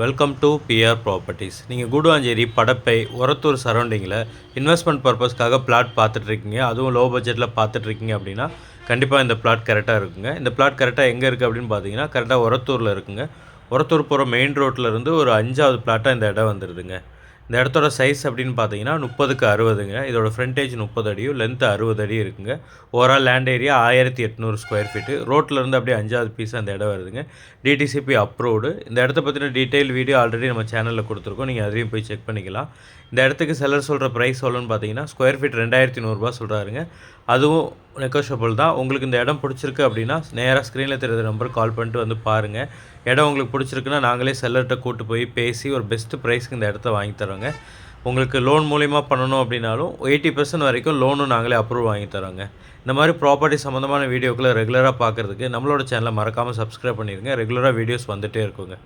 Welcome to PR properties. நீங்கள் கூடுவாஞ்சேரி, படப்பை, ஒரத்தூர் சரௌண்டிங்கில் investment பர்பஸ்க்காக பிளாட் பார்த்துட்ருக்கீங்க, அதுவும் லோ பட்ஜெட்டில் பார்த்துட்ருக்கீங்க அப்படின்னா கண்டிப்பாக இந்த பிளாட் கரெக்டாக இருக்குங்க. இந்த பிளாட் கரெக்டாக எங்கே இருக்குது அப்படின்னு பார்த்தீங்கன்னா கரெக்டாக ஒரத்தூரில் இருக்குங்க. ஒரத்தூர் போகிற மெயின் ரோட்டில் இருந்து ஒரு 5வது பிளாட்டாக இந்த இடம் வந்துடுதுங்க. இந்த இடத்தோட சைஸ் அப்படின்னு பார்த்தீங்கன்னா 30க்கு 60ங்க. இதோட ஃப்ரண்டேஜ் 30 அடியும், லென்த்து 60 அடி இருக்குங்க. Overall land area 1800 square feet. ரோட்டிலேருந்து அப்படியே 5வது பீஸ் அந்த இடம் வருதுங்க. DTCP approved. இந்த இடத்த பற்றின டீட்டெயில் வீடியோ ஆல்ரெடி நம்ம சேனலில் கொடுத்துருக்கோம், நீங்கள் அதையும் போய் செக் பண்ணிக்கலாம். இந்த இடத்துக்கு செல்லர் சொல்கிற ப்ரைஸ் எவ்வளோன்னு பார்த்தீங்கன்னா ஸ்கொயர் ஃபீட் 2100 சொல்கிறாருங்க. அதுவும் நெகோஷியபிள் தான். உங்களுக்கு இந்த இடம் பிடிச்சிருக்கு அப்படின்னா நேராக ஸ்க்ரீனில் தெரியுற நம்பருக்கு கால் பண்ணிட்டு வந்து பாருங்கள். இடம் உங்களுக்கு பிடிச்சிருக்குன்னா நாங்களே செல்லர்கிட்ட கூட்டு போய் பேசி ஒரு பெஸ்ட்டு ப்ரைஸ்க்கு இந்த இடத்த வாங்கி தரோங்க. உங்களுக்கு லோன் மூலிமா பண்ணணும் அப்படின்னாலும் 80% வரைக்கும் லோனும் நாங்களே அப்ரூவ் வாங்கி தரோங்க. இந்த மாதிரி ப்ராப்பர்ட்டி சம்மந்தமான வீடியோக்களை ரெகுலராக பார்க்குறதுக்கு நம்மளோட சேனலை மறக்காமல் சப்ஸ்கிரைப் பண்ணிடுங்க. ரெகுலராக வீடியோஸ் வந்துகிட்டே இருக்குங்க.